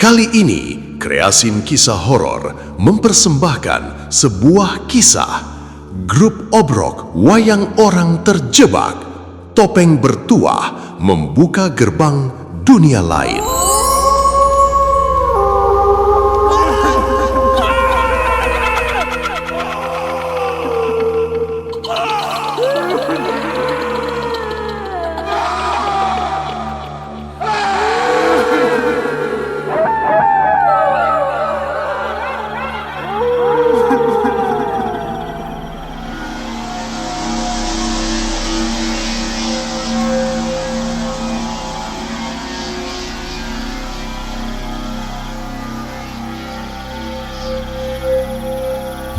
Kali ini, Kreasin Kisah Horor mempersembahkan sebuah kisah. Grup Obrok Wayang Orang Terjebak. Topeng Bertuah membuka gerbang dunia lain.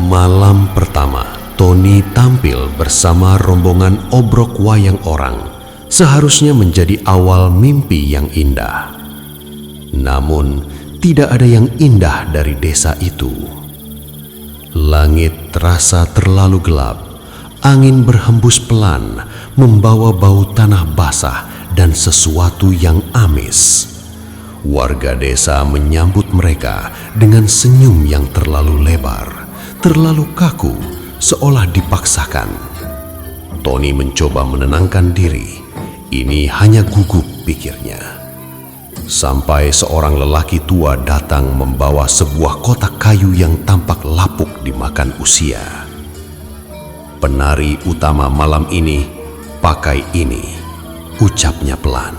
Malam pertama, Tony tampil bersama rombongan Obrok Wayang Orang. Seharusnya menjadi awal mimpi yang indah. Namun, tidak ada yang indah dari desa itu. Langit terasa terlalu gelap. Angin berhembus pelan, membawa bau tanah basah dan sesuatu yang amis. Warga desa menyambut mereka dengan senyum yang terlalu lebar, terlalu kaku, seolah dipaksakan. Tony mencoba menenangkan diri. Ini hanya gugup, pikirnya. Sampai seorang lelaki tua datang membawa sebuah kotak kayu yang tampak lapuk dimakan usia. Penari utama malam ini pakai ini, ucapnya pelan.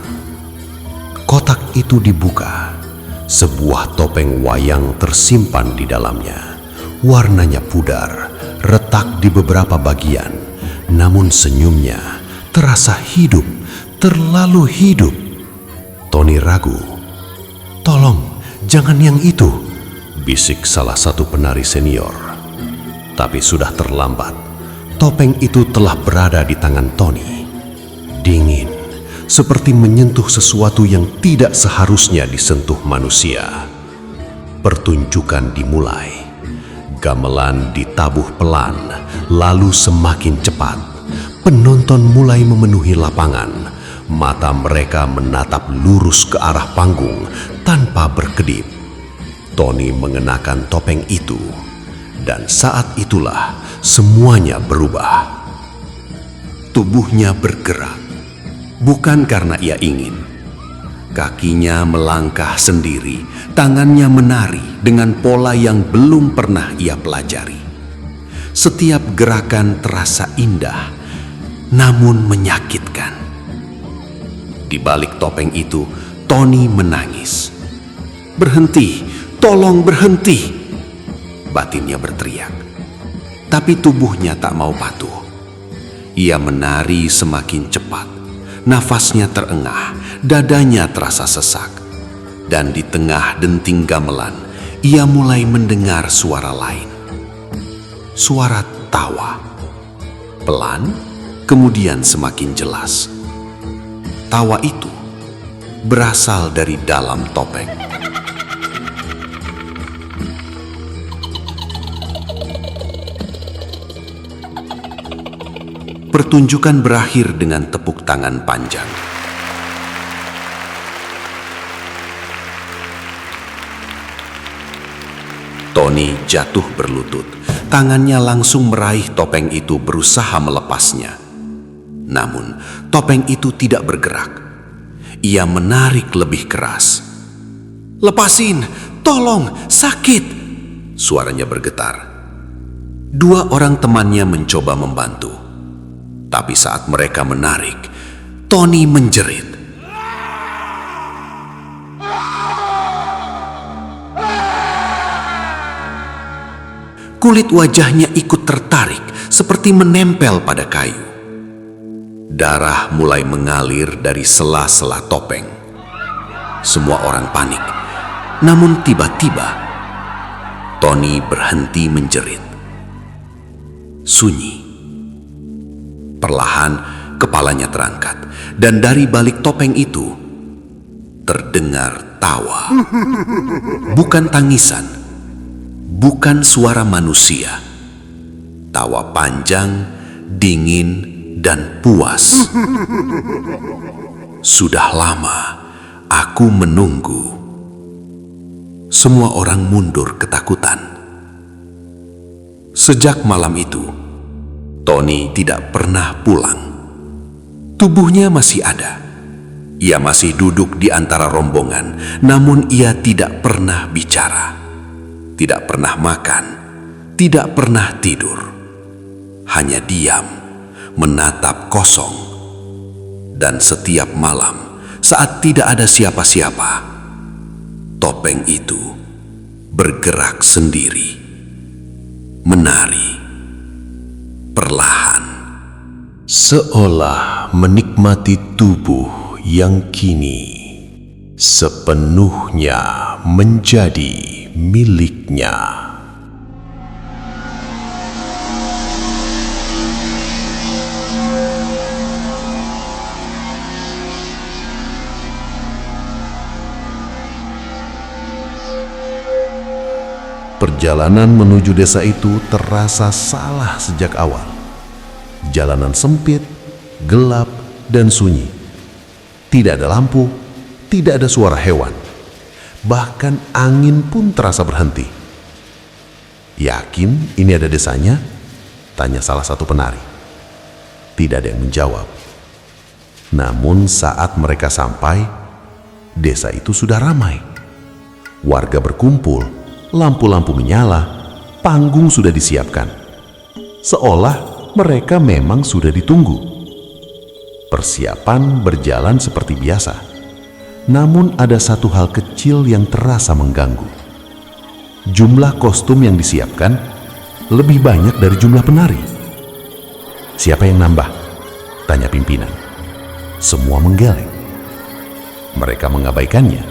Kotak itu dibuka. Sebuah topeng wayang tersimpan di dalamnya. Warnanya pudar, retak di beberapa bagian, namun senyumnya terasa hidup, terlalu hidup. Tony ragu. "Tolong, jangan yang itu," bisik salah satu penari senior. Tapi sudah terlambat. Topeng itu telah berada di tangan Tony. Dingin, seperti menyentuh sesuatu yang tidak seharusnya disentuh manusia. Pertunjukan dimulai. Gamelan ditabuh pelan, lalu semakin cepat. Penonton mulai memenuhi lapangan. Mata mereka menatap lurus ke arah panggung tanpa berkedip. Tony mengenakan topeng itu, dan saat itulah semuanya berubah. Tubuhnya bergerak, bukan karena ia ingin. Kakinya melangkah sendiri, tangannya menari dengan pola yang belum pernah ia pelajari. Setiap gerakan terasa indah, namun menyakitkan. Di balik topeng itu, Tony menangis. "Berhenti, tolong berhenti!" batinnya berteriak. Tapi tubuhnya tak mau patuh. Ia menari semakin cepat. Nafasnya terengah, dadanya terasa sesak. Dan di tengah denting gamelan, ia mulai mendengar suara lain. Suara tawa. Pelan, kemudian semakin jelas. Tawa itu berasal dari dalam topeng. Pertunjukan berakhir dengan tepuk tangan panjang. Tony jatuh berlutut. Tangannya langsung meraih topeng itu, berusaha melepasnya. Namun, topeng itu tidak bergerak. Ia menarik lebih keras. "Lepasin! Tolong! Sakit!" suaranya bergetar. Dua orang temannya mencoba membantu. Tapi saat mereka menarik, Tony menjerit. Kulit wajahnya ikut tertarik, seperti menempel pada kayu. Darah mulai mengalir dari sela-sela topeng. Semua orang panik. Namun tiba-tiba, Tony berhenti menjerit. Sunyi. Perlahan, kepalanya terangkat, dan dari balik topeng itu terdengar tawa. Bukan tangisan, bukan suara manusia. Tawa panjang, dingin, dan puas. "Sudah lama aku menunggu." Semua orang mundur ketakutan. Sejak malam itu, Tony tidak pernah pulang. Tubuhnya masih ada. Ia masih duduk di antara rombongan, namun ia tidak pernah bicara, tidak pernah makan, tidak pernah tidur. Hanya diam, menatap kosong. Dan setiap malam, saat tidak ada siapa-siapa, topeng itu bergerak sendiri, menari perlahan, seolah menikmati tubuh yang kini sepenuhnya menjadi miliknya. Perjalanan menuju desa itu terasa salah sejak awal. Jalanan sempit, gelap, dan sunyi. Tidak ada lampu, tidak ada suara hewan. Bahkan angin pun terasa berhenti. "Yakin ini ada desanya?" tanya salah satu penari. Tidak ada yang menjawab. Namun saat mereka sampai, desa itu sudah ramai. Warga berkumpul, lampu-lampu menyala, panggung sudah disiapkan. Seolah mereka memang sudah ditunggu. Persiapan berjalan seperti biasa. Namun ada satu hal kecil yang terasa mengganggu. Jumlah kostum yang disiapkan lebih banyak dari jumlah penari. "Siapa yang nambah?" tanya pimpinan. Semua menggeleng. Mereka mengabaikannya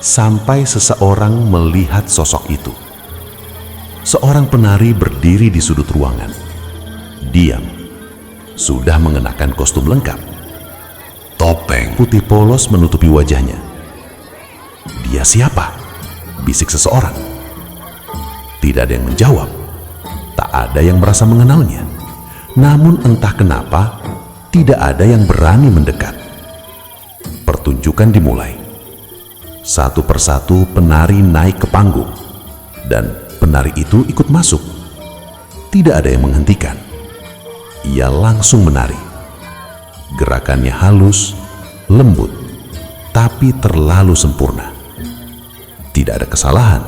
sampai seseorang melihat sosok itu. Seorang penari berdiri di sudut ruangan. Diam. Sudah mengenakan kostum lengkap. Topeng putih polos menutupi wajahnya. "Dia siapa?" bisik seseorang. Tidak ada yang menjawab. Tak ada yang merasa mengenalnya. Namun entah kenapa, tidak ada yang berani mendekat. Pertunjukan dimulai. Satu persatu penari naik ke panggung. Dan penari itu ikut masuk. Tidak ada yang menghentikan. Ia langsung menari. Gerakannya halus, lembut, tapi terlalu sempurna. Tidak ada kesalahan,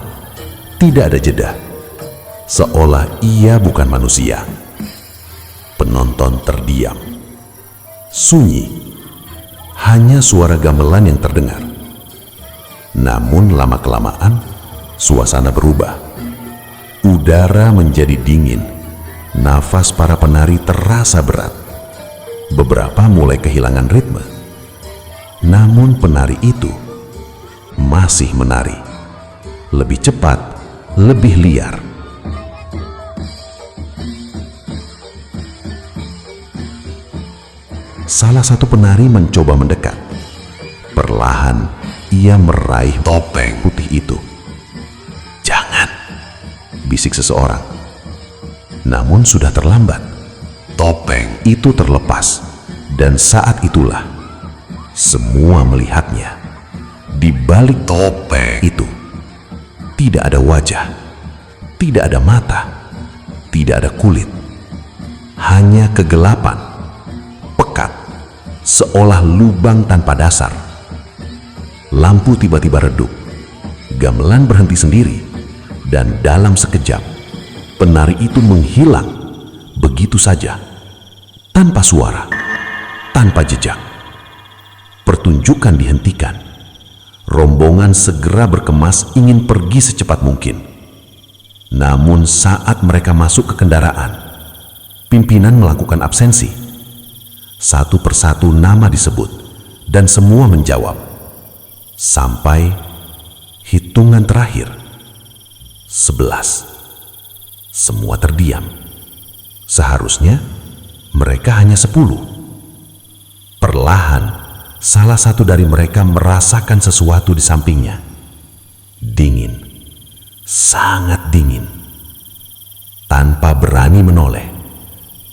tidak ada jeda. Seolah ia bukan manusia. Penonton terdiam. Sunyi. Hanya suara gamelan yang terdengar. Namun lama-kelamaan, suasana berubah. Udara menjadi dingin. Nafas para penari terasa berat. Beberapa mulai kehilangan ritme. Namun penari itu masih menari. Lebih cepat, lebih liar. Salah satu penari mencoba mendekat. Perlahan, ia meraih topeng putih itu. "Jangan," bisik seseorang. Namun sudah terlambat. Topeng itu terlepas, dan saat itulah semua melihatnya. Di balik topeng itu tidak ada wajah, tidak ada mata, tidak ada kulit, hanya kegelapan, pekat, seolah lubang tanpa dasar. Lampu tiba-tiba redup, gamelan berhenti sendiri, dan dalam sekejap penari itu menghilang begitu saja, tanpa suara, tanpa jejak. Pertunjukan dihentikan. Rombongan segera berkemas ingin pergi secepat mungkin. Namun saat mereka masuk ke kendaraan, pimpinan melakukan absensi. Satu persatu nama disebut dan semua menjawab. Sampai hitungan terakhir. 11. Semua terdiam. Seharusnya mereka hanya 10. Perlahan, salah satu dari mereka merasakan sesuatu di sampingnya. Dingin, sangat dingin. Tanpa berani menoleh,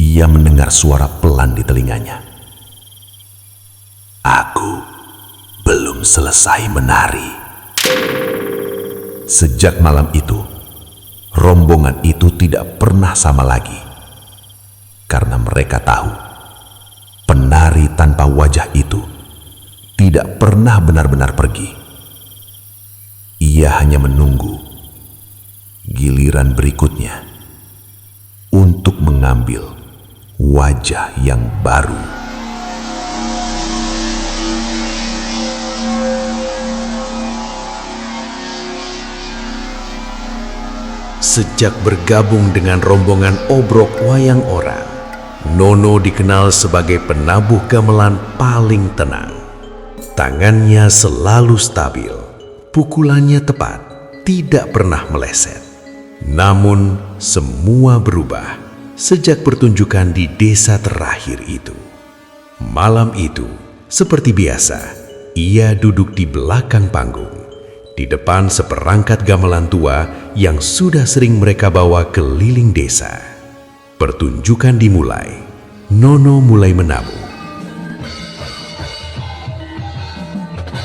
ia mendengar suara pelan di telinganya. "Aku belum selesai menari." Sejak malam itu, rombongan itu tidak pernah sama lagi. Karena mereka tahu, penari tanpa wajah itu tidak pernah benar-benar pergi. Ia hanya menunggu giliran berikutnya untuk mengambil wajah yang baru. Sejak bergabung dengan rombongan Obrok Wayang Orang, Nono dikenal sebagai penabuh gamelan paling tenang. Tangannya selalu stabil, pukulannya tepat, tidak pernah meleset. Namun, semua berubah sejak pertunjukan di desa terakhir itu. Malam itu, seperti biasa, ia duduk di belakang panggung, di depan seperangkat gamelan tua yang sudah sering mereka bawa keliling desa. Pertunjukan dimulai, Nono mulai menabuh.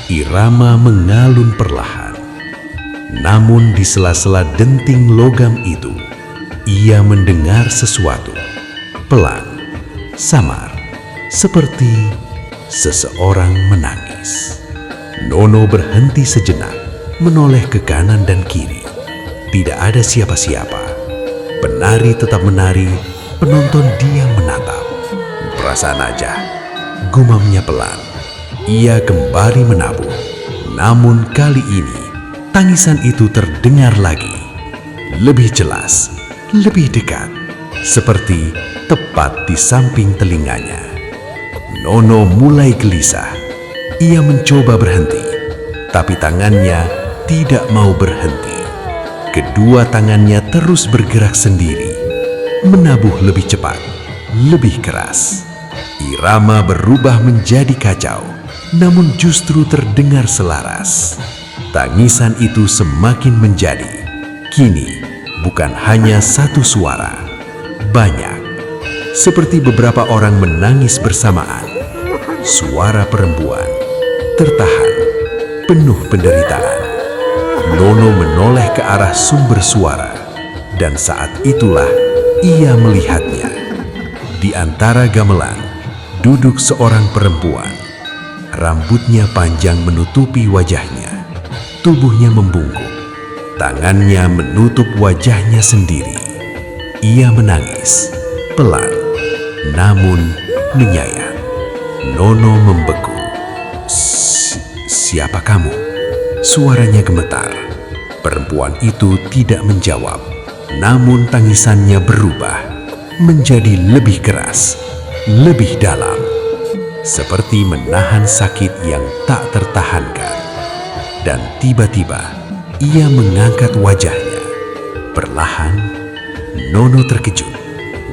Irama mengalun perlahan, namun di sela-sela denting logam itu, ia mendengar sesuatu, pelan, samar, seperti seseorang menangis. Nono berhenti sejenak, menoleh ke kanan dan kiri. Tidak ada siapa-siapa. Penari tetap menari, penonton diam menatap. Perasaan aja, gumamnya pelan. Ia kembali menabuh. Namun kali ini, tangisan itu terdengar lagi. Lebih jelas, lebih dekat. Seperti tepat di samping telinganya. Nono mulai gelisah. Ia mencoba berhenti, tapi tangannya tidak mau berhenti. Kedua tangannya terus bergerak sendiri, menabuh lebih cepat, lebih keras. Irama berubah menjadi kacau, namun justru terdengar selaras. Tangisan itu semakin menjadi. Kini bukan hanya satu suara, banyak. Seperti beberapa orang menangis bersamaan. Suara perempuan tertahan, penuh penderitaan. Nono menoleh ke arah sumber suara, dan saat itulah ia melihatnya. Di antara gamelan, duduk seorang perempuan. Rambutnya panjang menutupi wajahnya, tubuhnya membungkuk, tangannya menutup wajahnya sendiri. Ia menangis, pelan, namun menyayat. Nono membeku. Siapa kamu? Suaranya gemetar. Perempuan itu tidak menjawab, namun tangisannya berubah menjadi lebih keras, lebih dalam, seperti menahan sakit yang tak tertahankan. Dan tiba-tiba ia mengangkat wajahnya. Perlahan, Nono terkejut.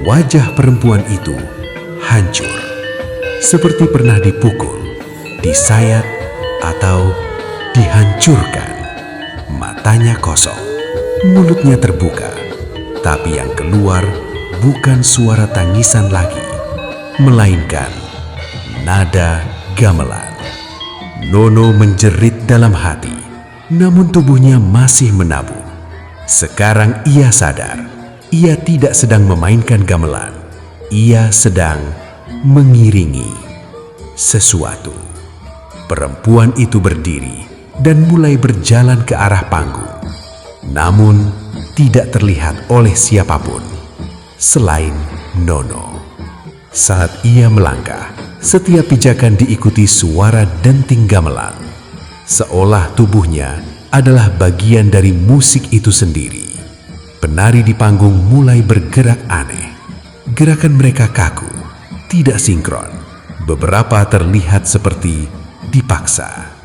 Wajah perempuan itu hancur, seperti pernah dipukul, disayat, atau dihancurkan. Matanya kosong, mulutnya terbuka, tapi yang keluar bukan suara tangisan lagi, melainkan nada gamelan. Nono menjerit dalam hati, namun tubuhnya masih menabuh. Sekarang ia sadar, ia tidak sedang memainkan gamelan, ia sedang mengiringi sesuatu. Perempuan itu berdiri dan mulai berjalan ke arah panggung. Namun tidak terlihat oleh siapapun selain Nono. Saat ia melangkah, setiap pijakan diikuti suara denting gamelan. Seolah tubuhnya adalah bagian dari musik itu sendiri. Penari di panggung mulai bergerak aneh. Gerakan mereka kaku, tidak sinkron. Beberapa terlihat seperti dipaksa.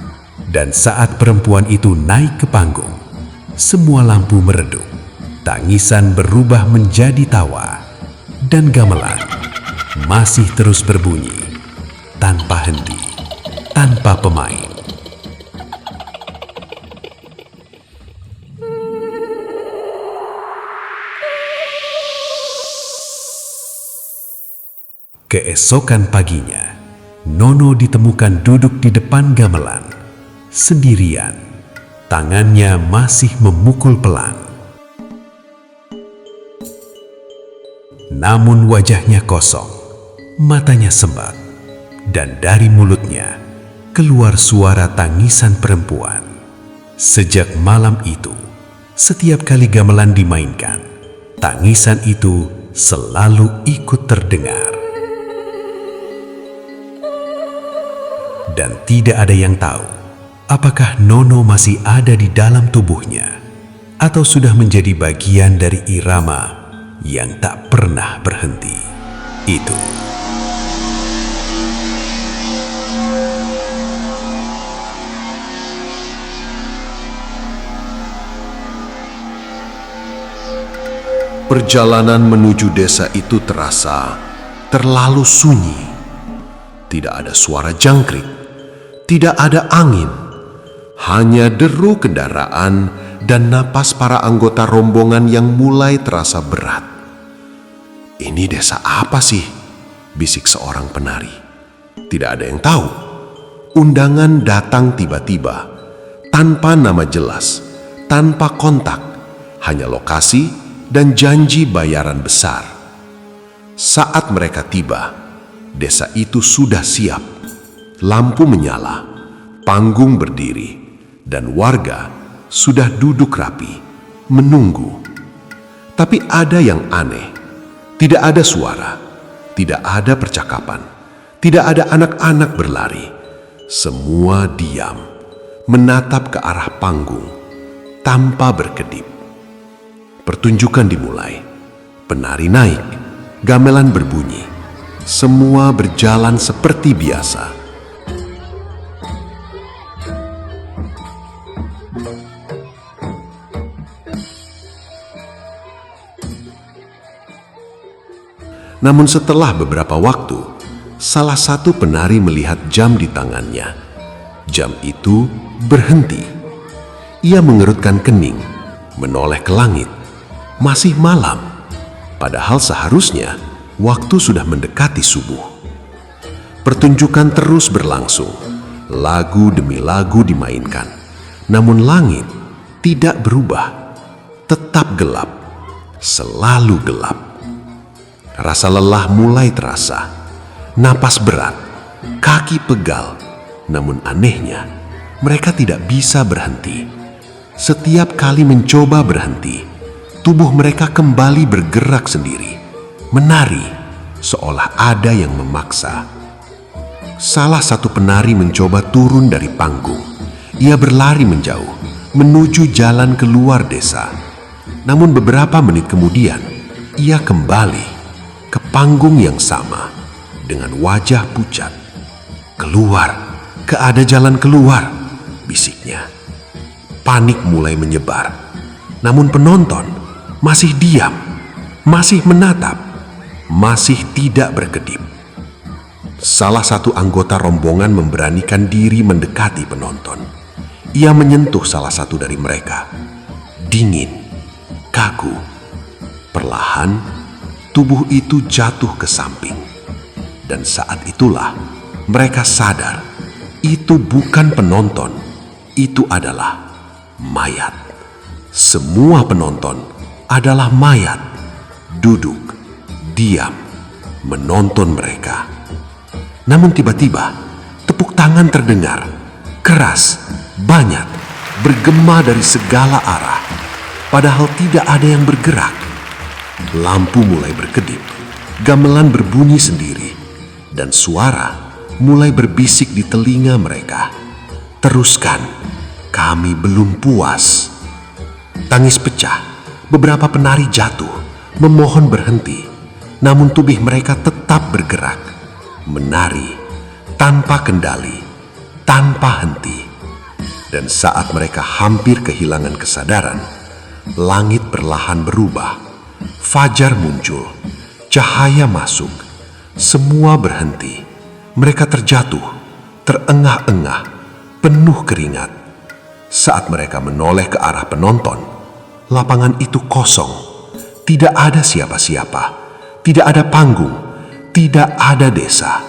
Dan saat perempuan itu naik ke panggung, semua lampu meredup, tangisan berubah menjadi tawa, dan gamelan masih terus berbunyi, tanpa henti, tanpa pemain. Keesokan paginya, Nono ditemukan duduk di depan gamelan, sendirian, tangannya masih memukul pelan. Namun wajahnya kosong, matanya sembab, dan dari mulutnya keluar suara tangisan perempuan. Sejak malam itu, setiap kali gamelan dimainkan, tangisan itu selalu ikut terdengar. Dan tidak ada yang tahu apakah Nono masih ada di dalam tubuhnya atau sudah menjadi bagian dari irama yang tak pernah berhenti. Itu perjalanan menuju desa itu terasa terlalu sunyi. Tidak ada suara jangkrik, tidak ada angin, hanya deru kendaraan dan napas para anggota rombongan yang mulai terasa berat. "Ini desa apa sih?" bisik seorang penari. Tidak ada yang tahu. Undangan datang tiba-tiba, tanpa nama jelas, tanpa kontak, hanya lokasi dan janji bayaran besar. Saat mereka tiba, desa itu sudah siap. Lampu menyala, panggung berdiri, dan warga sudah duduk rapi, menunggu. Tapi ada yang aneh. Tidak ada suara, tidak ada percakapan, tidak ada anak-anak berlari. Semua diam, menatap ke arah panggung, tanpa berkedip. Pertunjukan dimulai, penari naik, gamelan berbunyi. Semua berjalan seperti biasa. Namun setelah beberapa waktu, salah satu penari melihat jam di tangannya. Jam itu berhenti. Ia mengerutkan kening, menoleh ke langit. Masih malam, padahal seharusnya waktu sudah mendekati subuh. Pertunjukan terus berlangsung. Lagu demi lagu dimainkan. Namun langit tidak berubah. Tetap gelap. Selalu gelap. Rasa lelah mulai terasa. Napas berat. Kaki pegal. Namun anehnya, mereka tidak bisa berhenti. Setiap kali mencoba berhenti, tubuh mereka kembali bergerak sendiri, menari seolah ada yang memaksa. Salah satu penari mencoba turun dari panggung. Ia berlari menjauh, menuju jalan keluar desa. Namun beberapa menit kemudian, ia kembali ke panggung yang sama dengan wajah pucat. "Keluar, ada jalan keluar," bisiknya. Panik mulai menyebar. Namun penonton masih diam, masih menatap, masih tidak berkedip. Salah satu anggota rombongan memberanikan diri mendekati penonton. Ia menyentuh salah satu dari mereka. Dingin, kaku. Perlahan, tubuh itu jatuh ke samping. Dan saat itulah mereka sadar, itu bukan penonton, itu adalah mayat. Semua penonton adalah mayat, duduk, diam, menonton mereka. Namun tiba-tiba, tepuk tangan terdengar, keras, banyak, bergema dari segala arah, padahal tidak ada yang bergerak. Lampu mulai berkedip, gamelan berbunyi sendiri, dan suara mulai berbisik di telinga mereka. "Teruskan, kami belum puas." Tangis pecah, beberapa penari jatuh, memohon berhenti. Namun tubuh mereka tetap bergerak, menari, tanpa kendali, tanpa henti. Dan saat mereka hampir kehilangan kesadaran, langit perlahan berubah. Fajar muncul, cahaya masuk, semua berhenti. Mereka terjatuh, terengah-engah, penuh keringat. Saat mereka menoleh ke arah penonton, lapangan itu kosong. Tidak ada siapa-siapa, tidak ada panggung, tidak ada desa.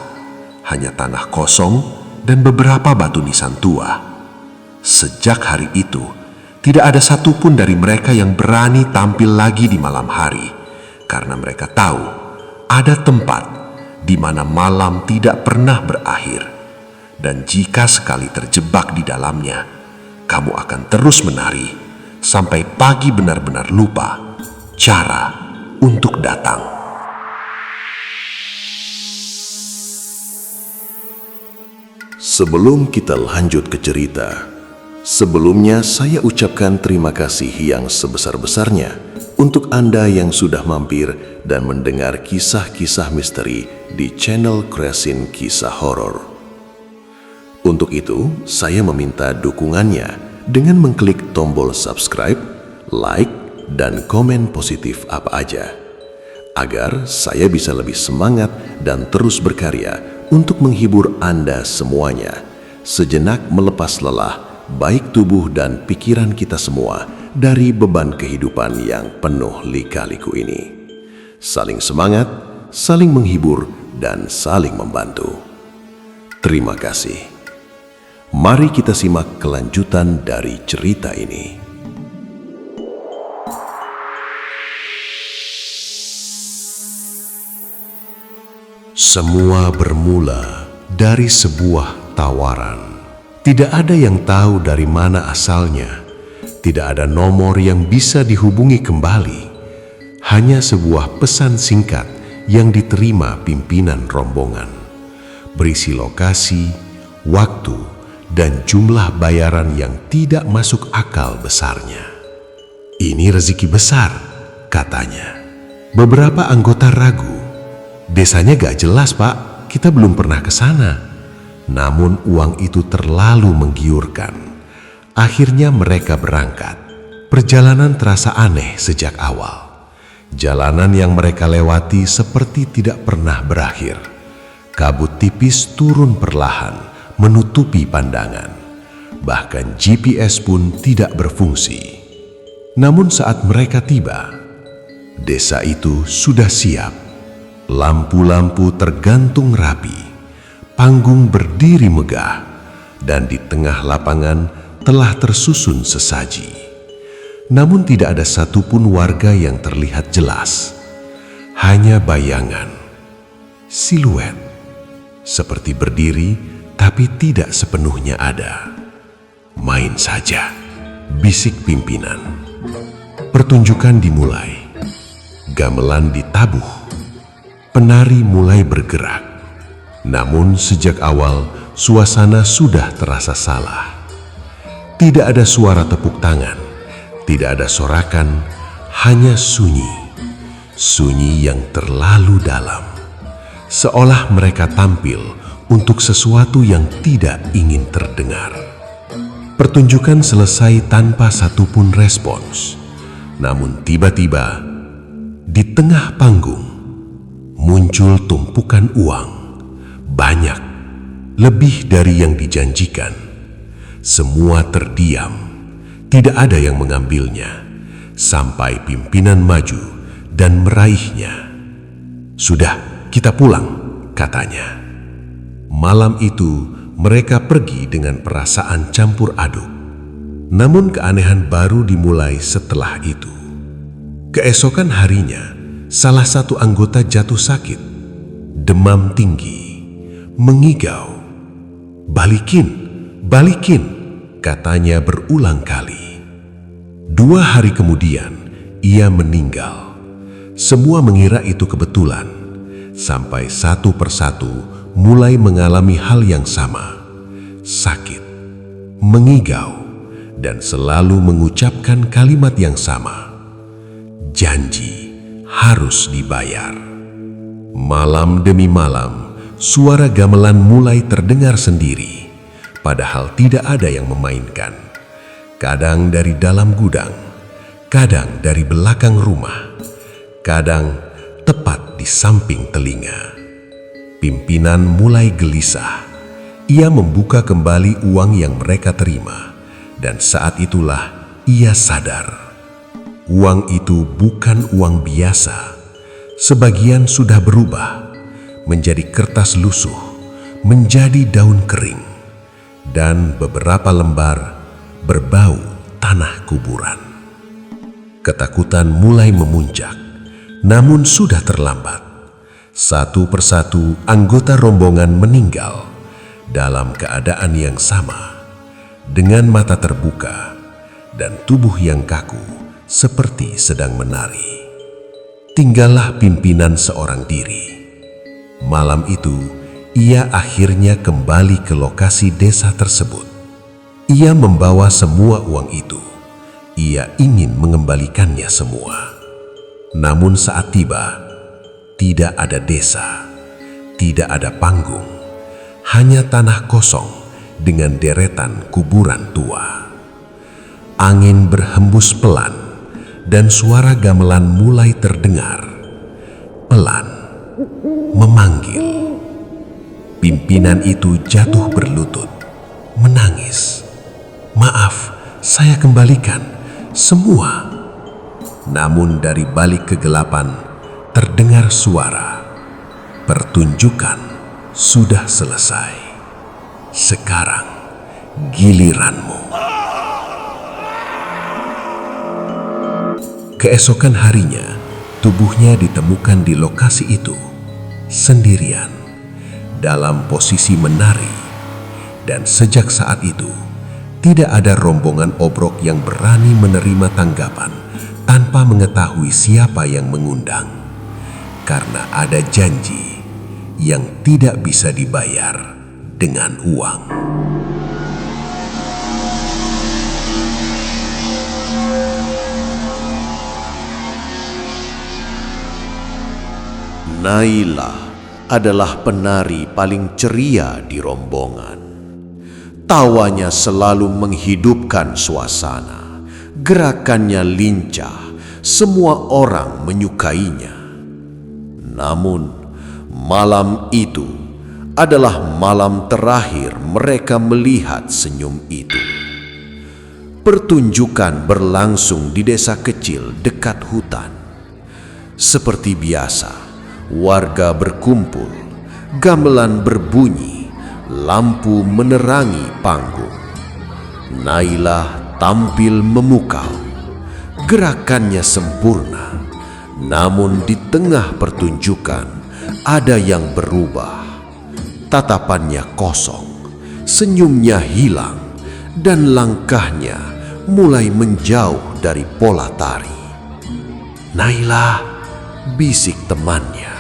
Hanya tanah kosong dan beberapa batu nisan tua. Sejak hari itu, tidak ada satupun dari mereka yang berani tampil lagi di malam hari, karena mereka tahu ada tempat di mana malam tidak pernah berakhir. Dan jika sekali terjebak di dalamnya, kamu akan terus menari sampai pagi benar-benar lupa cara untuk datang. Sebelum kita lanjut ke cerita, sebelumnya saya ucapkan terima kasih yang sebesar-besarnya untuk Anda yang sudah mampir dan mendengar kisah-kisah misteri di channel Kreasin Kisah Horor. Untuk itu, saya meminta dukungannya dengan mengklik tombol subscribe, like, dan komen positif apa aja, agar saya bisa lebih semangat dan terus berkarya untuk menghibur Anda semuanya, sejenak melepas lelah baik tubuh dan pikiran kita semua dari beban kehidupan yang penuh lika-liku ini. Saling semangat, saling menghibur, dan saling membantu. Terima kasih. Mari kita simak kelanjutan dari cerita ini. Semua bermula dari sebuah tawaran. Tidak ada yang tahu dari mana asalnya. Tidak ada nomor yang bisa dihubungi kembali. Hanya sebuah pesan singkat yang diterima pimpinan rombongan, berisi lokasi, waktu, dan jumlah bayaran yang tidak masuk akal besarnya. Ini rezeki besar, katanya. Beberapa anggota ragu. Desanya gak jelas, Pak. Kita belum pernah ke sana. Namun uang itu terlalu menggiurkan. Akhirnya mereka berangkat. Perjalanan terasa aneh sejak awal. Jalanan yang mereka lewati seperti tidak pernah berakhir. Kabut tipis turun perlahan, menutupi pandangan. Bahkan GPS pun tidak berfungsi. Namun saat mereka tiba, desa itu sudah siap. Lampu-lampu tergantung rapi, panggung berdiri megah, dan di tengah lapangan telah tersusun sesaji. Namun tidak ada satupun warga yang terlihat jelas. Hanya bayangan, siluet, seperti berdiri tapi tidak sepenuhnya ada. Main saja, bisik pimpinan. Pertunjukan dimulai. Gamelan ditabuh. Penari mulai bergerak. Namun sejak awal suasana sudah terasa salah. Tidak ada suara tepuk tangan, tidak ada sorakan, hanya sunyi. Sunyi yang terlalu dalam. Seolah mereka tampil untuk sesuatu yang tidak ingin terdengar. Pertunjukan selesai tanpa satupun respons. Namun tiba-tiba di tengah panggung muncul tumpukan uang, banyak, lebih dari yang dijanjikan. Semua terdiam, tidak ada yang mengambilnya, sampai pimpinan maju dan meraihnya. Sudah, kita pulang, katanya. Malam itu mereka pergi dengan perasaan campur aduk. Namun keanehan baru dimulai setelah itu. Keesokan harinya, salah satu anggota jatuh sakit, demam tinggi, mengigau. Balikin, balikin, katanya berulang kali. 2 hari kemudian, ia meninggal. Semua mengira itu kebetulan, sampai satu persatu mulai mengalami hal yang sama. Sakit, mengigau, dan selalu mengucapkan kalimat yang sama. Janji harus dibayar. Malam demi malam, suara gamelan mulai terdengar sendiri, padahal tidak ada yang memainkan. Kadang dari dalam gudang, kadang dari belakang rumah, kadang tepat di samping telinga. Pimpinan mulai gelisah. Ia membuka kembali uang yang mereka terima, dan saat itulah ia sadar. Uang itu bukan uang biasa. Sebagian sudah berubah menjadi kertas lusuh, menjadi daun kering, dan beberapa lembar berbau tanah kuburan. Ketakutan mulai memuncak, namun sudah terlambat. Satu persatu anggota rombongan meninggal dalam keadaan yang sama, dengan mata terbuka dan tubuh yang kaku seperti sedang menari. Tinggallah pimpinan seorang diri. Malam itu, ia akhirnya kembali ke lokasi desa tersebut. Ia membawa semua uang itu. Ia ingin mengembalikannya semua. Namun saat tiba, tidak ada desa, tidak ada panggung, hanya tanah kosong dengan deretan kuburan tua. Angin berhembus pelan dan suara gamelan mulai terdengar. Pelan, memanggil. Pimpinan itu jatuh berlutut, menangis. "Maaf, saya kembalikan semua." Namun dari balik kegelapan terdengar suara, "Pertunjukan sudah selesai. Sekarang giliranmu." Keesokan harinya, tubuhnya ditemukan di lokasi itu, sendirian, dalam posisi menari. Dan sejak saat itu, tidak ada rombongan obrok yang berani menerima tanggapan tanpa mengetahui siapa yang mengundang. Karena ada janji yang tidak bisa dibayar dengan uang. Naila adalah penari paling ceria di rombongan. Tawanya selalu menghidupkan suasana. Gerakannya lincah, semua orang menyukainya. Namun, malam itu adalah malam terakhir mereka melihat senyum itu. Pertunjukan berlangsung di desa kecil dekat hutan. Seperti biasa, warga berkumpul, gamelan berbunyi, lampu menerangi panggung. Naila tampil memukau. Gerakannya sempurna. Namun di tengah pertunjukan ada yang berubah. Tatapannya kosong, senyumnya hilang, dan langkahnya mulai menjauh dari pola tari. "Naila," bisik temannya.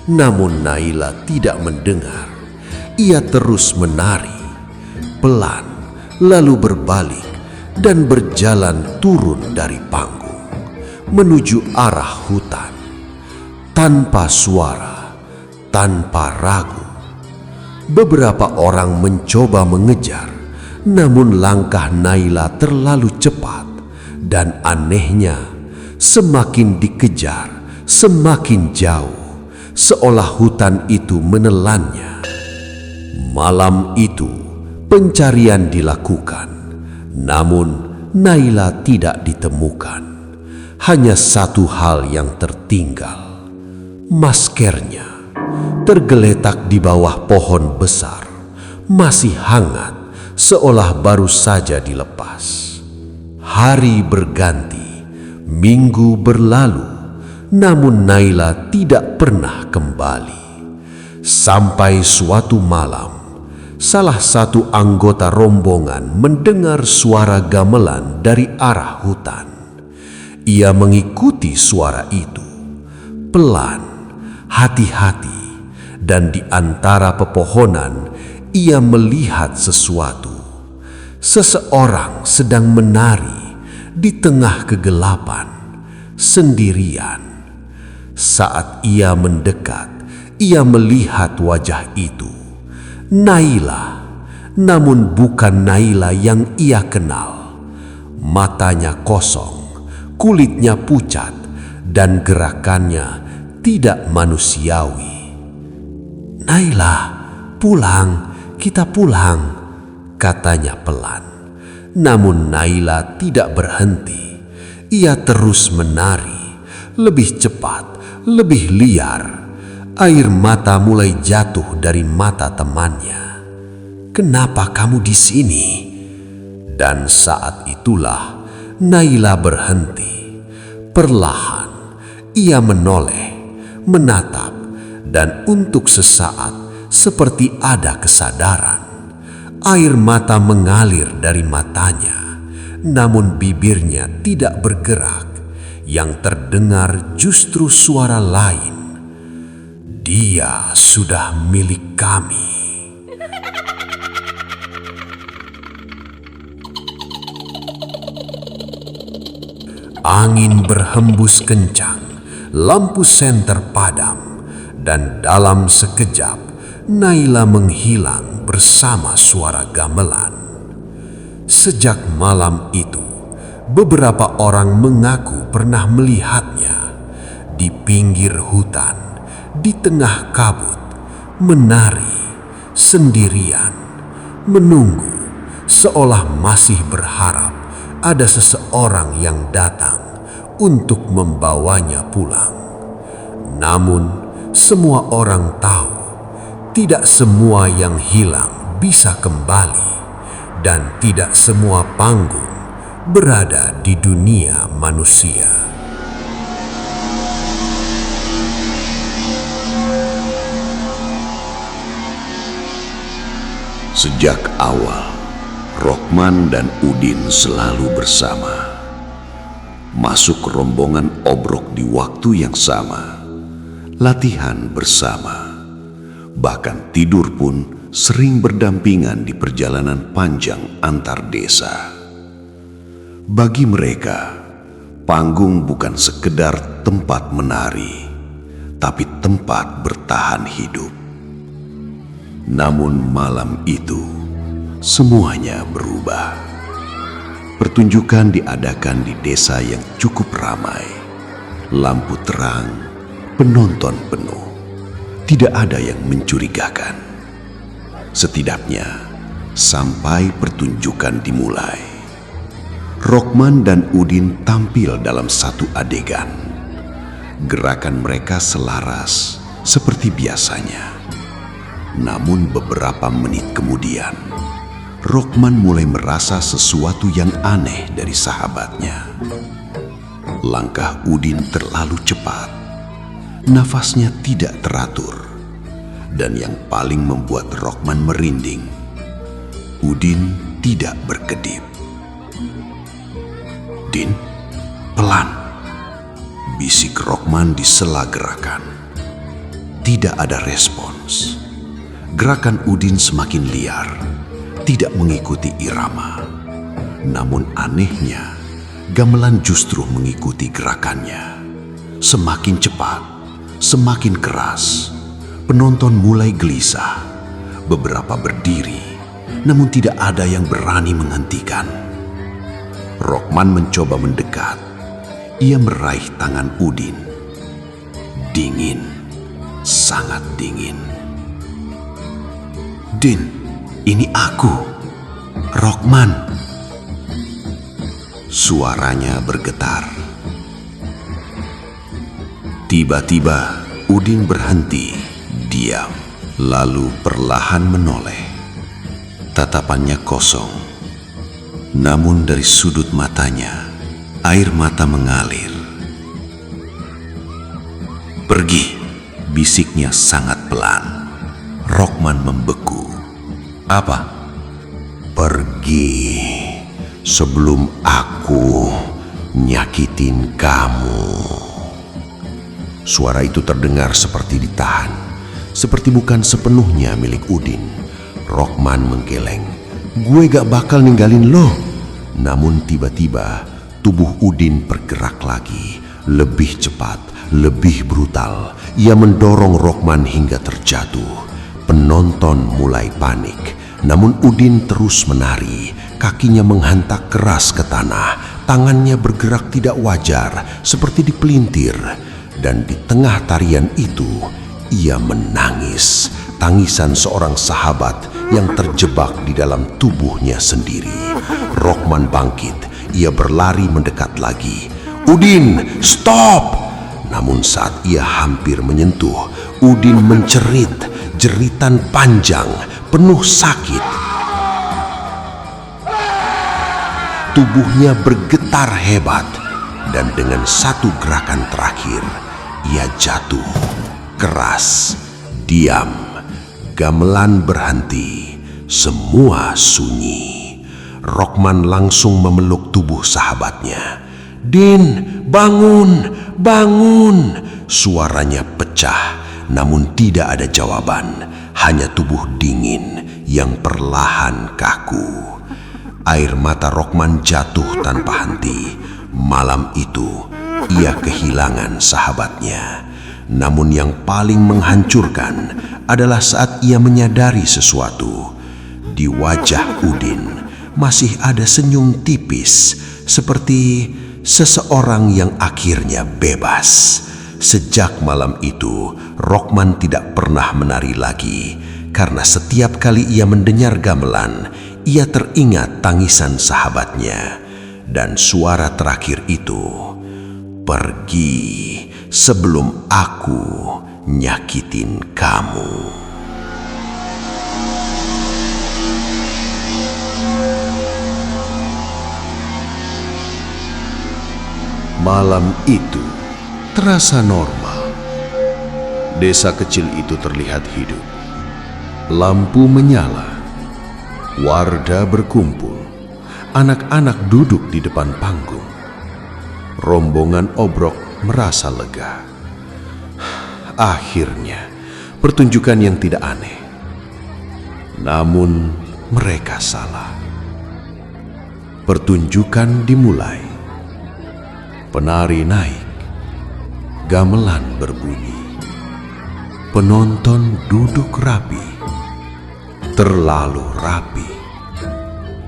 Namun Naila tidak mendengar. Ia terus menari, pelan, lalu berbalik dan berjalan turun dari panggung menuju arah hutan, tanpa suara, tanpa ragu. Beberapa orang mencoba mengejar, namun langkah Naila terlalu cepat, dan anehnya, semakin dikejar, semakin jauh, seolah hutan itu menelannya. Malam itu, pencarian dilakukan, namun Naila tidak ditemukan. Hanya satu hal yang tertinggal, maskernya tergeletak di bawah pohon besar, masih hangat seolah baru saja dilepas. Hari berganti, minggu berlalu, namun Naila tidak pernah kembali. Sampai suatu malam, salah satu anggota rombongan mendengar suara gamelan dari arah hutan. Ia mengikuti suara itu, pelan, hati-hati, dan di antara pepohonan ia melihat sesuatu. Seseorang sedang menari di tengah kegelapan, sendirian. Saat ia mendekat, ia melihat wajah itu, Naila, namun bukan Naila yang ia kenal. Matanya kosong, kulitnya pucat, dan gerakannya tidak manusiawi. "Naila, pulang, kita pulang," katanya pelan. Namun Naila tidak berhenti. Ia terus menari, lebih cepat, lebih liar. Air mata mulai jatuh dari mata temannya. "Kenapa kamu di sini?" Dan saat itulah Naila berhenti. Perlahan ia menoleh, menatap, dan untuk sesaat seperti ada kesadaran. Air mata mengalir dari matanya, namun bibirnya tidak bergerak. Yang terdengar justru suara lain. Dia sudah milik kami. Angin berhembus kencang, lampu senter padam, dan dalam sekejap Naila menghilang bersama suara gamelan. Sejak malam itu, beberapa orang mengaku pernah melihatnya di pinggir hutan, di tengah kabut, menari sendirian, menunggu seolah masih berharap ada seseorang yang datang untuk membawanya pulang. Namun, semua orang tahu tidak semua yang hilang bisa kembali, dan tidak semua panggung berada di dunia manusia. Sejak awal, Rokman dan Udin selalu bersama. Masuk rombongan obrok di waktu yang sama, latihan bersama, bahkan tidur pun sering berdampingan di perjalanan panjang antar desa. Bagi mereka, panggung bukan sekedar tempat menari, tapi tempat bertahan hidup. Namun malam itu, semuanya berubah. Pertunjukan diadakan di desa yang cukup ramai. Lampu terang, penonton penuh. Tidak ada yang mencurigakan. Setidaknya, sampai pertunjukan dimulai. Rokman dan Udin tampil dalam satu adegan. Gerakan mereka selaras seperti biasanya. Namun beberapa menit kemudian, Rokman mulai merasa sesuatu yang aneh dari sahabatnya. Langkah Udin terlalu cepat, nafasnya tidak teratur, dan yang paling membuat Rokman merinding, Udin tidak berkedip. "Din, pelan," bisik Rokman di sela gerakan. Tidak ada respons. Gerakan Udin semakin liar, tidak mengikuti irama. Namun anehnya, gamelan justru mengikuti gerakannya. Semakin cepat, semakin keras. Penonton mulai gelisah. Beberapa berdiri, namun tidak ada yang berani menghentikan. Rokman mencoba mendekat. Ia meraih tangan Udin. Dingin, sangat dingin. "Din, ini aku, Rokman." Suaranya bergetar. Tiba-tiba Udin berhenti, diam, lalu perlahan menoleh. Tatapannya kosong, namun dari sudut matanya air mata mengalir. "Pergi," bisiknya sangat pelan. Rokman membeku. "Apa?" "Pergi sebelum aku nyakitin kamu." Suara itu terdengar seperti ditahan, seperti bukan sepenuhnya milik Udin. Rokman menggeleng. "Gue gak bakal ninggalin lo." Namun tiba-tiba tubuh Udin bergerak lagi, lebih cepat, lebih brutal. Ia mendorong Rokman hingga terjatuh. Penonton mulai panik, namun Udin terus menari. Kakinya menghantak keras ke tanah, tangannya bergerak tidak wajar, seperti dipelintir. Dan di tengah tarian itu, ia menangis, tangisan seorang sahabat yang terjebak di dalam tubuhnya sendiri. Rokman bangkit, ia berlari mendekat lagi. "Udin, stop!" Namun saat ia hampir menyentuh, Udin mencerit, jeritan panjang, penuh sakit. tubuhnya bergetar hebat dan dengan satu gerakan terakhir, ia jatuh keras. Diam, gamelan berhenti, semua sunyi. Rokman langsung memeluk tubuh sahabatnya. "Din, bangun, bangun!" Suaranya pecah, namun tidak ada jawaban, hanya tubuh dingin yang perlahan kaku. Air mata Rokman jatuh tanpa henti. Malam itu, ia kehilangan sahabatnya. Namun yang paling menghancurkan adalah saat ia menyadari sesuatu. Di wajah Udin masih ada senyum tipis, seperti seseorang yang akhirnya bebas. Sejak malam itu, Rokman tidak pernah menari lagi, karena setiap kali ia mendengar gamelan, ia teringat tangisan sahabatnya. Dan suara terakhir itu, "Pergi sebelum aku nyakitin kamu." Malam itu terasa normal. Desa kecil itu terlihat hidup. Lampu menyala, warga berkumpul, anak-anak duduk di depan panggung. Rombongan Obrok merasa lega. Akhirnya, pertunjukan yang tidak aneh. Namun, mereka salah. Pertunjukan dimulai. Penari naik. Gamelan berbunyi. Penonton duduk rapi. Terlalu rapi.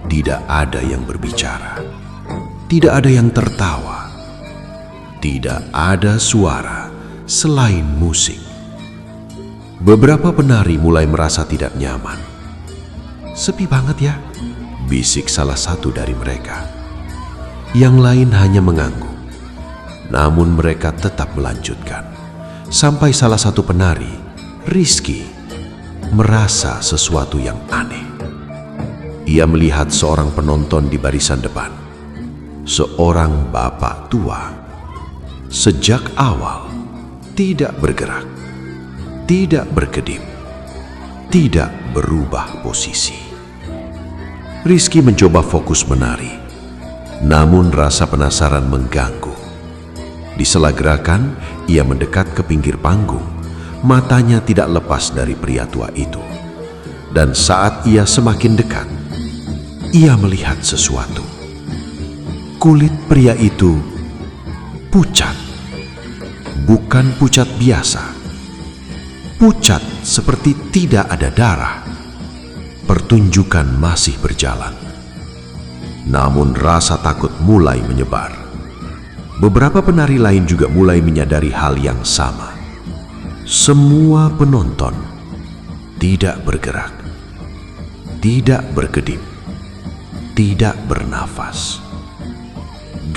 Tidak ada yang berbicara. Tidak ada yang tertawa. Tidak ada suara selain musik. Beberapa penari mulai merasa tidak nyaman. "Sepi banget ya," bisik salah satu dari mereka. Yang lain hanya mengangguk. Namun mereka tetap melanjutkan. Sampai salah satu penari, Rizky, merasa sesuatu yang aneh. Ia melihat seorang penonton di barisan depan. Seorang bapak tua. Sejak awal, tidak bergerak, tidak berkedip, tidak berubah posisi. Rizky mencoba fokus menari, namun rasa penasaran mengganggu. Di sela gerakan, ia mendekat ke pinggir panggung. Matanya tidak lepas dari pria tua itu. Dan saat ia semakin dekat, ia melihat sesuatu. Kulit pria itu pucat. Bukan pucat biasa. Pucat seperti tidak ada darah. Pertunjukan masih berjalan. Namun rasa takut mulai menyebar. Beberapa penari lain juga mulai menyadari hal yang sama. Semua penonton tidak bergerak, tidak berkedip, tidak bernafas.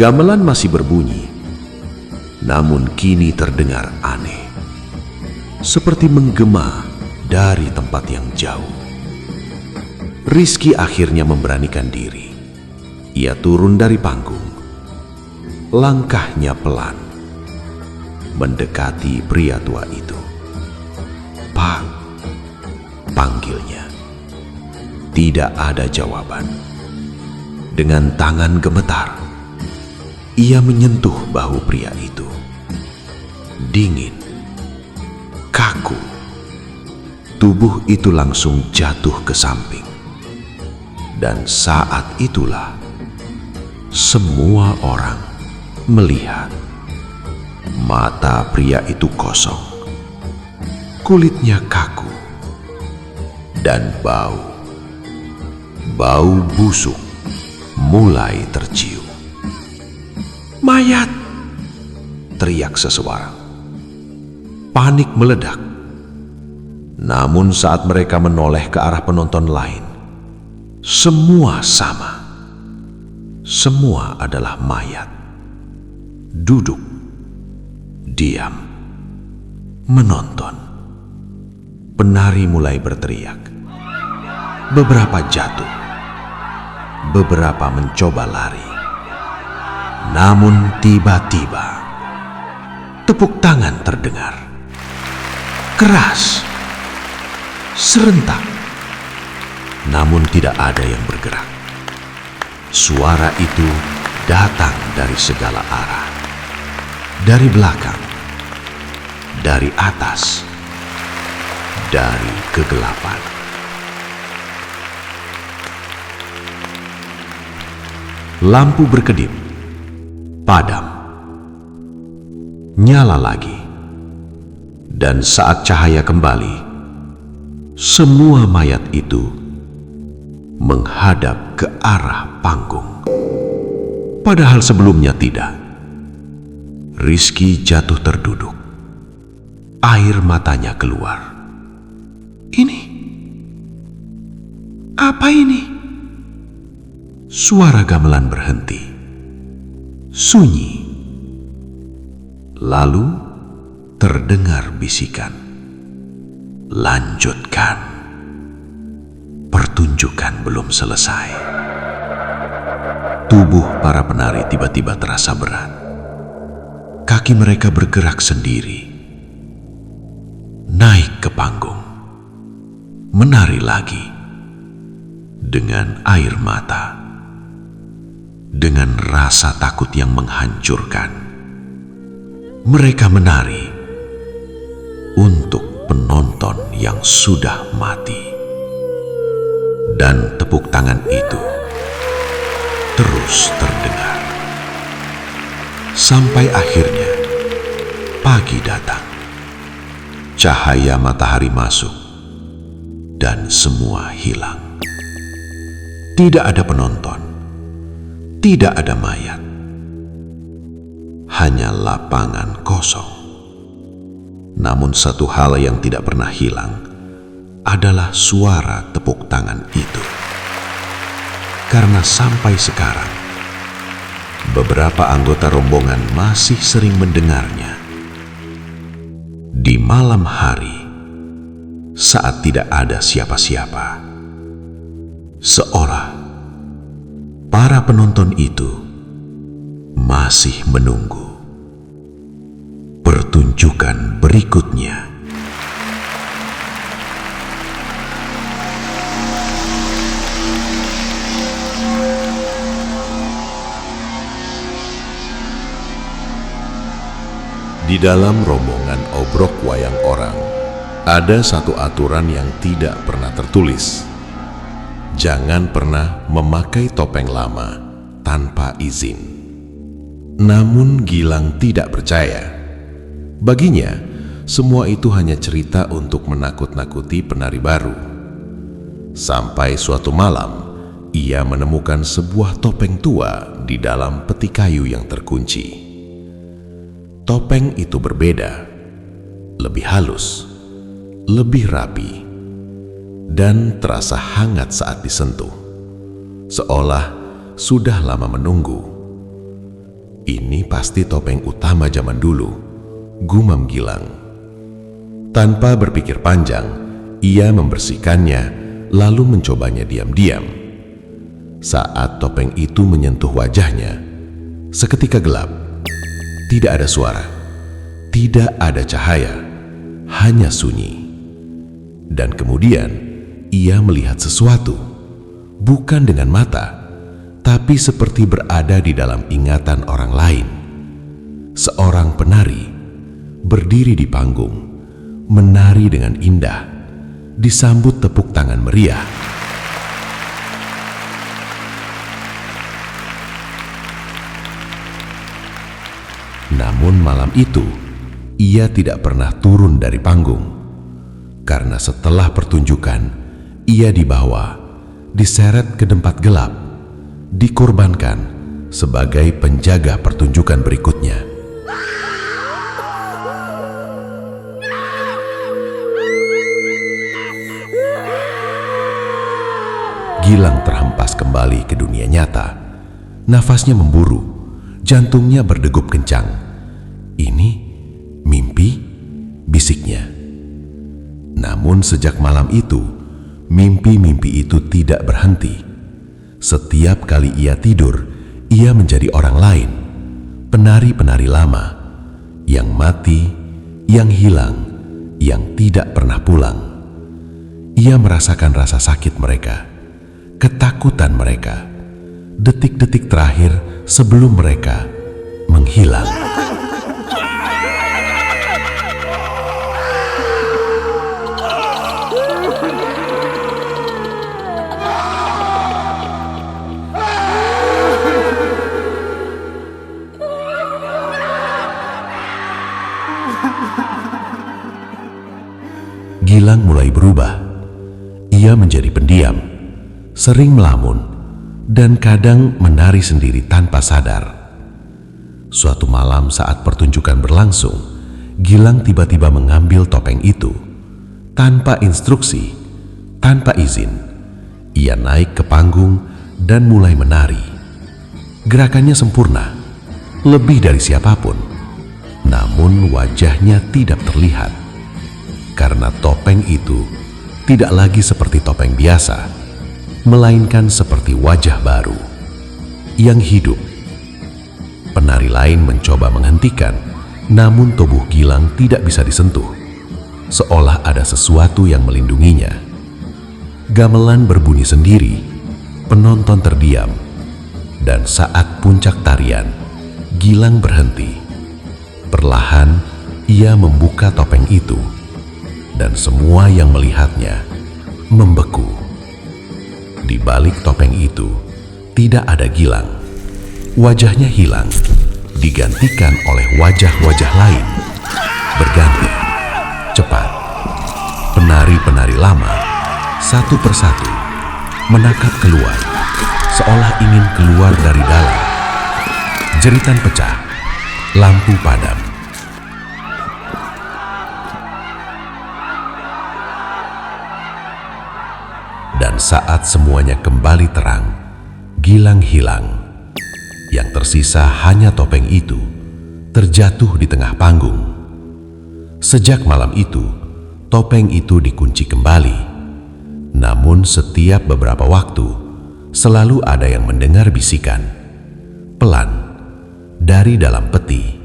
Gamelan masih berbunyi, namun kini terdengar aneh, seperti menggema dari tempat yang jauh. Rizky akhirnya memberanikan diri. Ia turun dari panggung. Langkahnya pelan, mendekati pria tua itu. "Pak," panggilnya. Tidak ada jawaban. Dengan tangan gemetar, ia menyentuh bahu pria itu. Dingin, kaku. Tubuh itu langsung jatuh ke samping. Dan saat itulah semua orang melihat mata pria itu kosong, kulitnya kaku, dan bau busuk mulai tercium. "Mayat!" teriak seseorang. Panik meledak. Namun saat mereka menoleh ke arah penonton lain, semua sama. Semua adalah mayat. Duduk, diam, menonton. Penari mulai berteriak. Beberapa jatuh. Beberapa mencoba lari. Namun tiba-tiba tepuk tangan terdengar. Keras, serentak. Namun tidak ada yang bergerak. Suara itu datang dari segala arah. Dari belakang, dari atas, dari kegelapan. Lampu berkedip, padam, nyala lagi. Dan saat cahaya kembali, semua mayat itu menghadap ke arah panggung. Padahal sebelumnya tidak. Rizky jatuh terduduk. Air matanya keluar. Ini? Apa ini? Suara gamelan berhenti. Sunyi. Lalu terdengar bisikan. Lanjutkan. Pertunjukan belum selesai. Tubuh para penari tiba-tiba terasa berat. Kaki mereka bergerak sendiri. Naik ke panggung. Menari lagi. Dengan air mata. Dengan rasa takut yang menghancurkan. Mereka menari untuk penonton yang sudah mati. Dan tepuk tangan itu terus terdengar. Sampai akhirnya pagi datang. Cahaya matahari masuk dan semua hilang. Tidak ada penonton. Tidak ada mayat. Hanya lapangan kosong. Namun satu hal yang tidak pernah hilang adalah suara tepuk tangan itu. Karena sampai sekarang, beberapa anggota rombongan masih sering mendengarnya. Di malam hari, saat tidak ada siapa-siapa, seolah para penonton itu masih menunggu pertunjukan berikutnya. Di dalam rombongan obrok wayang orang, ada satu aturan yang tidak pernah tertulis. Jangan pernah memakai topeng lama tanpa izin. Namun Gilang tidak percaya. Baginya, semua itu hanya cerita untuk menakut-nakuti penari baru. Sampai suatu malam, ia menemukan sebuah topeng tua di dalam peti kayu yang terkunci. Topeng itu berbeda, lebih halus, lebih rapi, dan terasa hangat saat disentuh, seolah sudah lama menunggu. Ini pasti topeng utama zaman dulu, gumam Gilang. Tanpa berpikir panjang, ia membersihkannya, lalu mencobanya diam-diam. Saat topeng itu menyentuh wajahnya, seketika gelap. Tidak ada suara, tidak ada cahaya, hanya sunyi. Dan kemudian ia melihat sesuatu, bukan dengan mata, tapi seperti berada di dalam ingatan orang lain. Seorang penari berdiri di panggung, menari dengan indah, disambut tepuk tangan meriah. Namun malam itu, ia tidak pernah turun dari panggung. Karena setelah pertunjukan, ia dibawa, diseret ke tempat gelap, dikorbankan sebagai penjaga pertunjukan berikutnya. Gilang terhempas kembali ke dunia nyata. Nafasnya memburu, jantungnya berdegup kencang. Ini mimpi, bisiknya. Namun sejak malam itu, mimpi-mimpi itu tidak berhenti. Setiap kali ia tidur, ia menjadi orang lain, penari-penari lama, yang mati, yang hilang, yang tidak pernah pulang. Ia merasakan rasa sakit mereka, ketakutan mereka, detik-detik terakhir sebelum mereka menghilang. Gilang mulai berubah. Ia menjadi pendiam, sering melamun, dan kadang menari sendiri tanpa sadar. Suatu malam saat pertunjukan berlangsung, Gilang tiba-tiba mengambil topeng itu. Tanpa instruksi, tanpa izin, ia naik ke panggung dan mulai menari. Gerakannya sempurna, lebih dari siapapun. Namun wajahnya tidak terlihat, karena topeng itu tidak lagi seperti topeng biasa, melainkan seperti wajah baru yang hidup. Penari lain mencoba menghentikan, namun tubuh Gilang tidak bisa disentuh, seolah ada sesuatu yang melindunginya. Gamelan berbunyi sendiri, penonton terdiam, dan saat puncak tarian, Gilang berhenti. Perlahan, ia membuka topeng itu, dan semua yang melihatnya membeku. Di balik topeng itu tidak ada Gilang. Wajahnya hilang, digantikan oleh wajah-wajah lain. Berganti cepat. Penari-penari lama satu persatu menangkap keluar, seolah ingin keluar dari dalam. Jeritan pecah, lampu padam. Dan saat semuanya kembali terang, Gilang hilang. Yang tersisa hanya topeng itu, terjatuh di tengah panggung. Sejak malam itu, topeng itu dikunci kembali. Namun setiap beberapa waktu, selalu ada yang mendengar bisikan, pelan, dari dalam peti.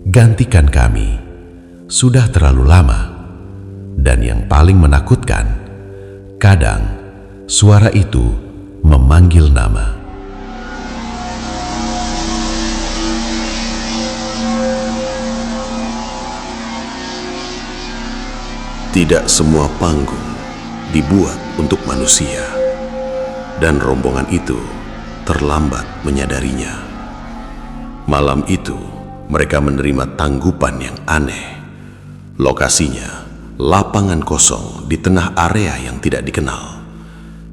Gantikan kami, sudah terlalu lama. Dan yang paling menakutkan, kadang suara itu memanggil nama. Tidak semua panggung dibuat untuk manusia, dan rombongan itu terlambat menyadarinya. Malam itu, mereka menerima tanggupan yang aneh. Lokasinya lapangan kosong di tengah area yang tidak dikenal.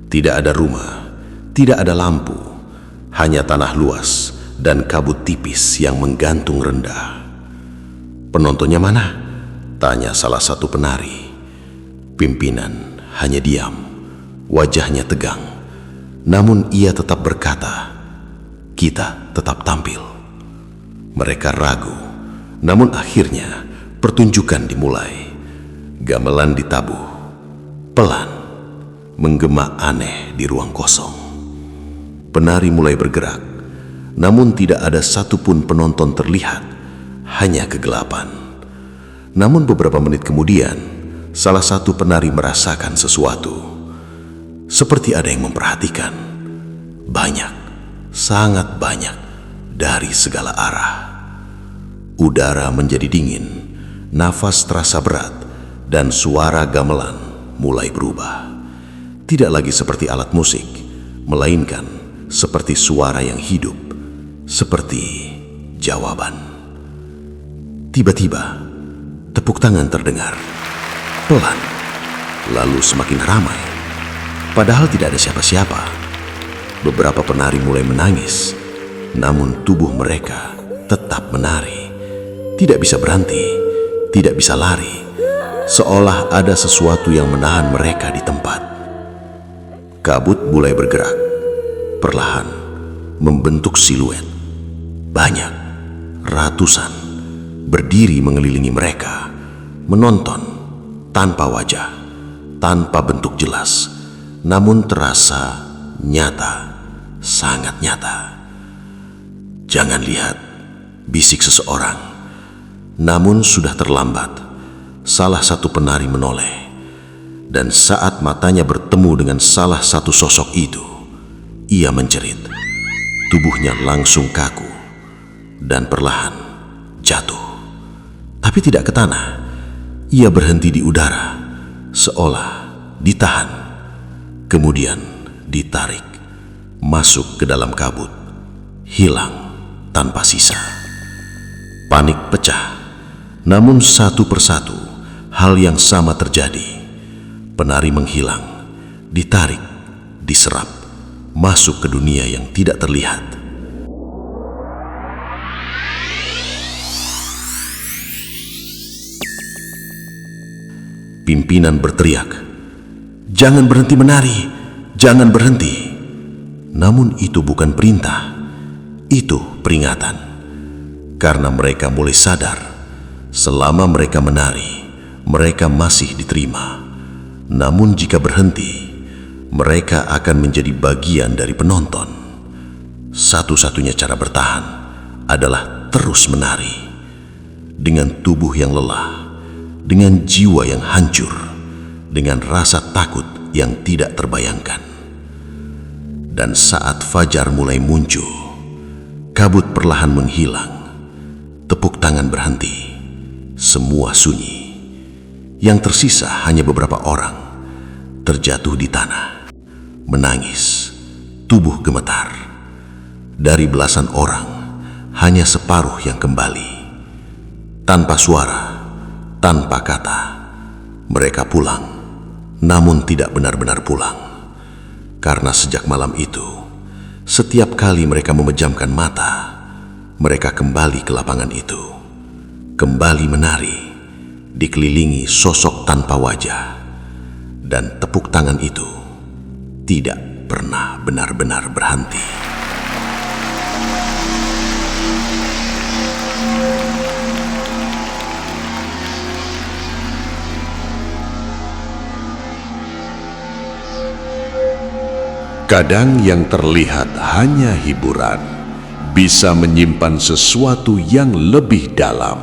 Tidak ada rumah, tidak ada lampu, hanya tanah luas dan kabut tipis yang menggantung rendah. Penontonnya mana? Tanya salah satu penari. Pimpinan hanya diam, wajahnya tegang. Namun ia tetap berkata, "Kita tetap tampil." Mereka ragu, namun akhirnya pertunjukan dimulai. Gamelan ditabuh, pelan, menggema aneh di ruang kosong. Penari mulai bergerak, namun tidak ada satupun penonton terlihat, hanya kegelapan. Namun beberapa menit kemudian, salah satu penari merasakan sesuatu. Seperti ada yang memperhatikan. Banyak, sangat banyak, dari segala arah. Udara menjadi dingin, nafas terasa berat, dan suara gamelan mulai berubah. Tidak lagi seperti alat musik, melainkan seperti suara yang hidup, seperti jawaban. Tiba-tiba, tepuk tangan terdengar. Pelan, lalu semakin ramai. Padahal tidak ada siapa-siapa. Beberapa penari mulai menangis, namun tubuh mereka tetap menari. Tidak bisa berhenti, tidak bisa lari, seolah ada sesuatu yang menahan mereka di tempat. Kabut mulai bergerak, perlahan membentuk siluet. Banyak, ratusan, berdiri mengelilingi mereka, menonton. Tanpa wajah, tanpa bentuk jelas, namun terasa nyata, sangat nyata. Jangan lihat, bisik seseorang. Namun sudah terlambat. Salah satu penari menoleh. Dan saat matanya bertemu dengan salah satu sosok itu, ia menjerit. Tubuhnya langsung kaku dan perlahan jatuh. Tapi tidak ke tanah. Ia berhenti di udara, seolah ditahan. Kemudian ditarik masuk ke dalam kabut, hilang tanpa sisa. Panik pecah, namun satu persatu hal yang sama terjadi. Penari menghilang, ditarik, diserap, masuk ke dunia yang tidak terlihat. Pimpinan berteriak, "Jangan berhenti menari, jangan berhenti." Namun itu bukan perintah, itu peringatan. Karena mereka mulai sadar, selama mereka menari, mereka masih diterima. Namun jika berhenti, mereka akan menjadi bagian dari penonton. Satu-satunya cara bertahan adalah terus menari. Dengan tubuh yang lelah, dengan jiwa yang hancur, dengan rasa takut yang tidak terbayangkan. Dan saat fajar mulai muncul, kabut perlahan menghilang, tepuk tangan berhenti, semua sunyi. Yang tersisa hanya beberapa orang, terjatuh di tanah, menangis, tubuh gemetar. Dari belasan orang, hanya separuh yang kembali. Tanpa suara, tanpa kata, mereka pulang, namun tidak benar-benar pulang. Karena sejak malam itu, setiap kali mereka memejamkan mata, mereka kembali ke lapangan itu, kembali menari, dikelilingi sosok tanpa wajah, dan tepuk tangan itu tidak pernah benar-benar berhenti. Kadang yang terlihat hanya hiburan bisa menyimpan sesuatu yang lebih dalam,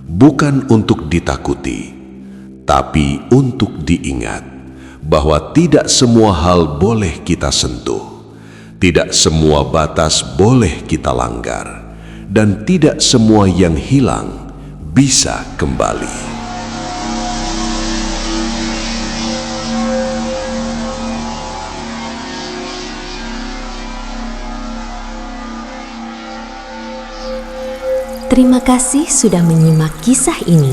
bukan untuk ditakuti, tapi untuk diingat bahwa tidak semua hal boleh kita sentuh, tidak semua batas boleh kita langgar, dan tidak semua yang hilang bisa kembali. Terima kasih sudah menyimak kisah ini.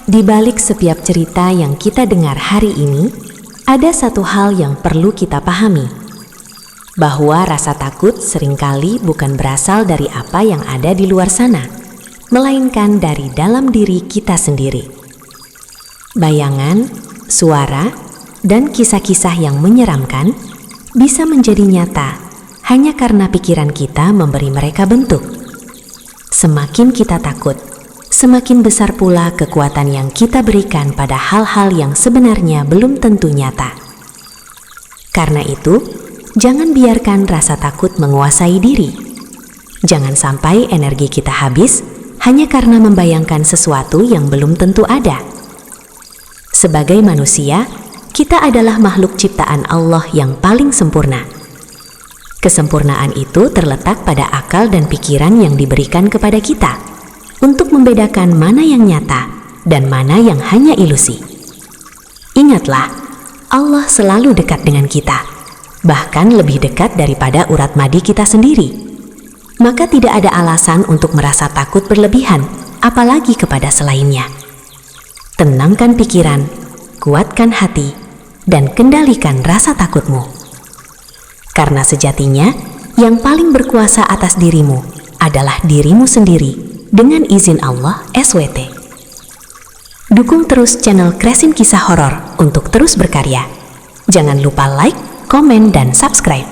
Di balik setiap cerita yang kita dengar hari ini, ada satu hal yang perlu kita pahami. Bahwa rasa takut seringkali bukan berasal dari apa yang ada di luar sana, melainkan dari dalam diri kita sendiri. Bayangan, suara, dan kisah-kisah yang menyeramkan bisa menjadi nyata hanya karena pikiran kita memberi mereka bentuk. Semakin kita takut, semakin besar pula kekuatan yang kita berikan pada hal-hal yang sebenarnya belum tentu nyata. Karena itu, jangan biarkan rasa takut menguasai diri. Jangan sampai energi kita habis hanya karena membayangkan sesuatu yang belum tentu ada. Sebagai manusia, kita adalah makhluk ciptaan Allah yang paling sempurna. Kesempurnaan itu terletak pada akal dan pikiran yang diberikan kepada kita untuk membedakan mana yang nyata dan mana yang hanya ilusi. Ingatlah, Allah selalu dekat dengan kita, bahkan lebih dekat daripada urat nadi kita sendiri. Maka tidak ada alasan untuk merasa takut berlebihan, apalagi kepada selainnya. Tenangkan pikiran, kuatkan hati, dan kendalikan rasa takutmu. Karena sejatinya, yang paling berkuasa atas dirimu adalah dirimu sendiri dengan izin Allah SWT. Dukung terus channel Kresin Kisah Horor untuk terus berkarya. Jangan lupa like, komen, dan subscribe.